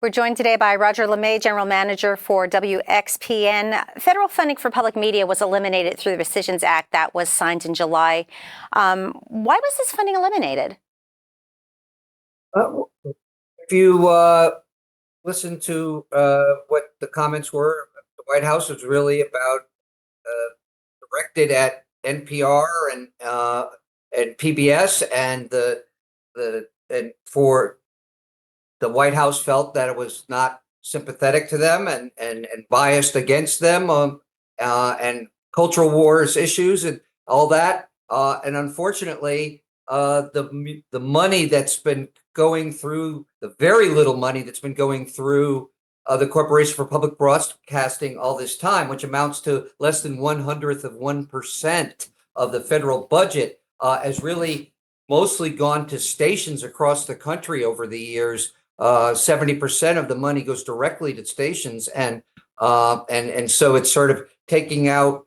We're joined today by Roger LaMay, General Manager for WXPN. Federal funding for public media was eliminated through the Rescissions Act that was signed in July. Why was this funding eliminated? If you listen to what the comments were, the White House was really about directed at NPR and PBS, and for the White House felt that it was not sympathetic to them and biased against them, and cultural wars issues and all that. And unfortunately, the money that's been going through, the very little money that's been going through the Corporation for Public Broadcasting all this time, which amounts to less than 1/100% of the federal budget, has really mostly gone to stations across the country over the years. 70% of the money goes directly to stations, and so it's sort of taking out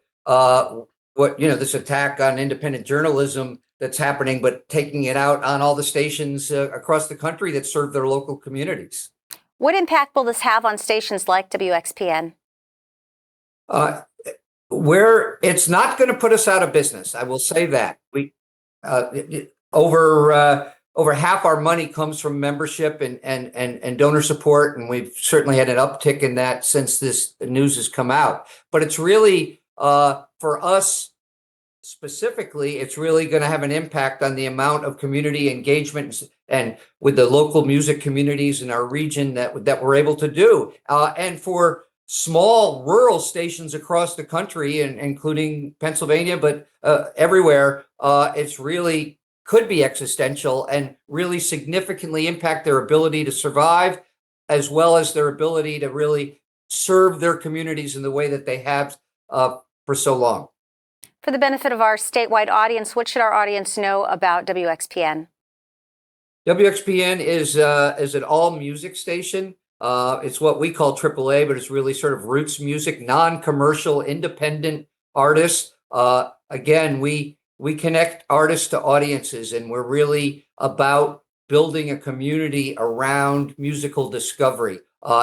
this attack on independent journalism that's happening, but taking it out on all the stations across the country that serve their local communities. What impact will this have on stations like WXPN? Where it's not going to put us out of business, I will say that. We over half our money comes from membership and donor support, and we've certainly had an uptick in that since this news has come out. But it's really for us specifically, it's really going to have an impact on the amount of community engagement and with the local music communities in our region that we're able to do. And for small rural stations across the country, and including Pennsylvania, but everywhere, it's really could be existential and really significantly impact their ability to survive, as well as their ability to really serve their communities in the way that they have for so long. For the benefit of our statewide audience, what should our audience know about WXPN? WXPN is an all music station. It's what we call AAA, but it's really sort of roots music, non-commercial, independent artists. Again, we connect artists to audiences, and we're really about building a community around musical discovery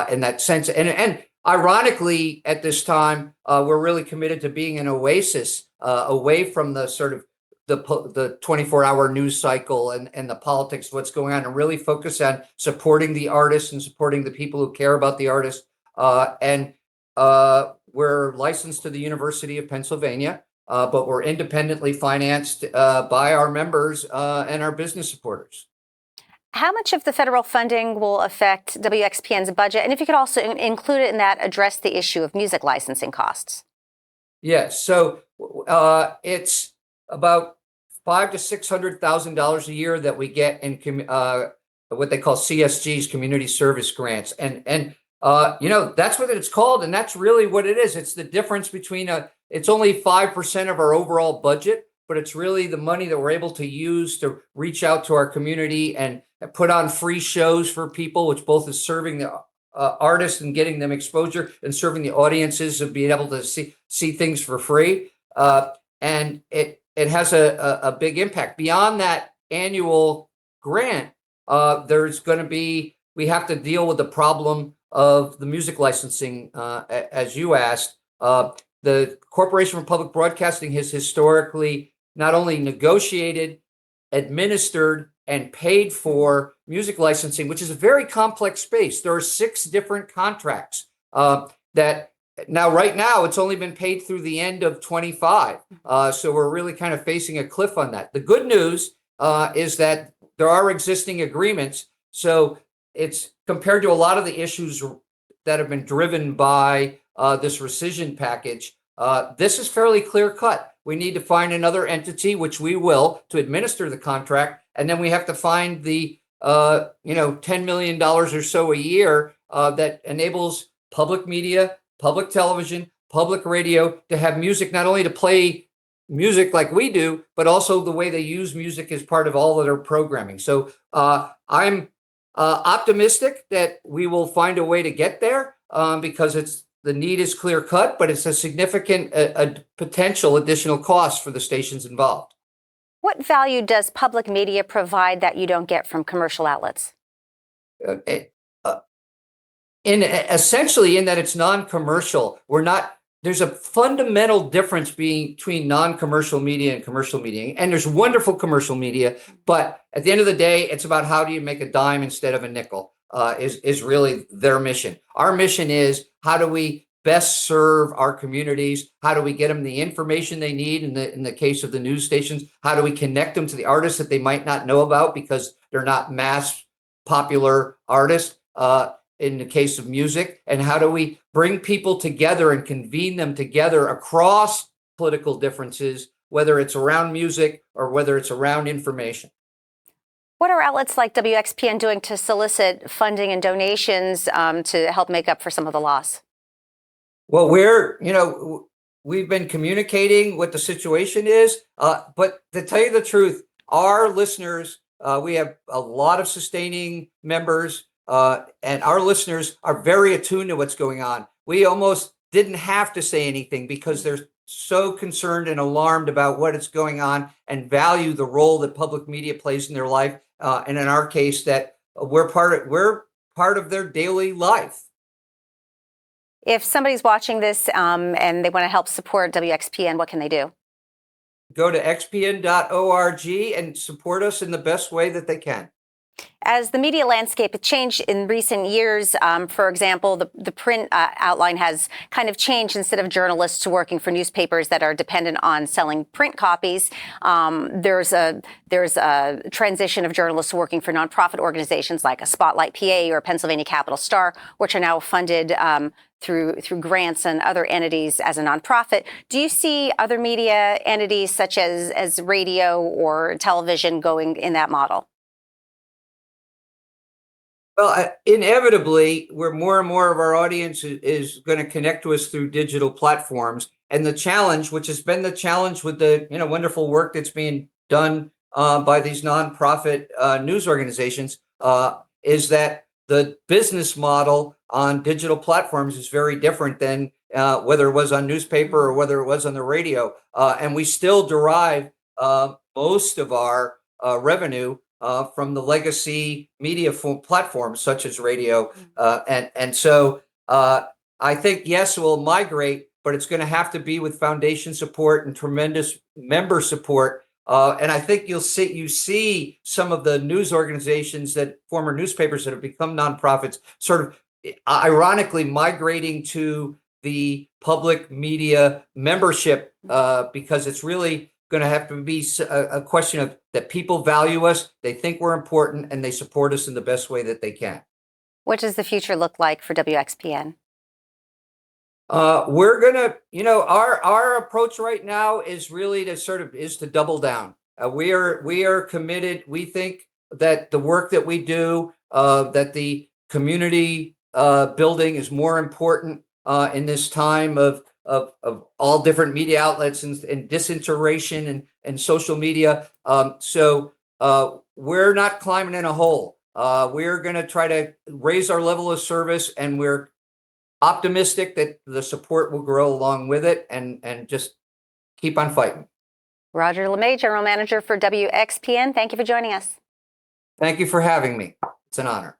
in that sense. And ironically, at this time, we're really committed to being an oasis away from the sort of the 24-hour news cycle and the politics of what's going on, and really focus on supporting the artists and supporting the people who care about the artists. And we're licensed to the University of Pennsylvania, but we're independently financed by our members and our business supporters. How much of the federal funding will affect WXPN's budget? And if you could also include it in that, address the issue of music licensing costs. Yes. So it's about $500,000 to $600,000 a year that we get in what they call CSGs, community service grants. And that's what it's called. And that's really what it is. It's the difference between it's only 5% of our overall budget, but it's really the money that we're able to use to reach out to our community and put on free shows for people, which both is serving the artists and getting them exposure, and serving the audiences of being able to see things for free. And it has a big impact. Beyond that annual grant, there's going to be, we have to deal with the problem of the music licensing, as you asked. The Corporation for Public Broadcasting has historically not only negotiated, administered, and paid for music licensing, which is a very complex space. There are 6 different contracts that now, right now, it's only been paid through the end of 25. So we're really kind of facing a cliff on that. The good news is that there are existing agreements. So it's compared to a lot of the issues that have been driven by this rescission package. This is fairly clear cut. We need to find another entity, which we will, to administer the contract. And then we have to find the $10 million or so a year that enables public media, public television, public radio to have music, not only to play music like we do, but also the way they use music as part of all of their programming. So I'm optimistic that we will find a way to get there because the need is clear cut, but it's a significant potential additional cost for the stations involved. What value does public media provide that you don't get from commercial outlets? essentially in that it's non-commercial. There's a fundamental difference between non-commercial media and commercial media. And there's wonderful commercial media, but at the end of the day, it's about how do you make a dime instead of a nickel, is really their mission. Our mission is how do we best serve our communities? How do we get them the information they need in the case of the news stations? How do we connect them to the artists that they might not know about because they're not mass popular artists? In the case of music, and how do we bring people together and convene them together across political differences, whether it's around music or whether it's around information. What are outlets like WXPN doing to solicit funding and donations to help make up for some of the loss? Well, we've been communicating what the situation is, but to tell you the truth, our listeners, we have a lot of sustaining members, and our listeners are very attuned to what's going on. We almost didn't have to say anything because they're so concerned and alarmed about what is going on and value the role that public media plays in their life. And in our case, that we're part of their daily life. If somebody's watching this and they want to help support WXPN, what can they do? Go to xpn.org and support us in the best way that they can. As the media landscape has changed in recent years, for example, the print outline has kind of changed. Instead of journalists working for newspapers that are dependent on selling print copies, there's a transition of journalists working for nonprofit organizations like a Spotlight PA or Pennsylvania Capital Star, which are now funded through grants and other entities as a nonprofit. Do you see other media entities such as radio or television going in that model? Well, inevitably, where more and more of our audience is going to connect to us through digital platforms. And the challenge, which has been the challenge with the wonderful work that's being done by these nonprofit news organizations, is that the business model on digital platforms is very different than whether it was on newspaper or whether it was on the radio. And we still derive most of our revenue from the legacy media platforms such as radio. And so I think, yes, we'll migrate, but it's going to have to be with foundation support and tremendous member support. And I think you see some of the news organizations that former newspapers that have become nonprofits sort of ironically migrating to the public media membership because it's really going to have to be a question of that people value us, they think we're important, and they support us in the best way that they can. What does the future look like for WXPN? We're gonna, our approach right now is really to double down. We are committed. We think that the work that we do, that the community building is more important in this time of all different media outlets and disintegration and social media. So we're not climbing in a hole. We're going to try to raise our level of service, and we're optimistic that the support will grow along with it, and just keep on fighting. Roger LaMay, General Manager for WXPN. Thank you for joining us. Thank you for having me. It's an honor.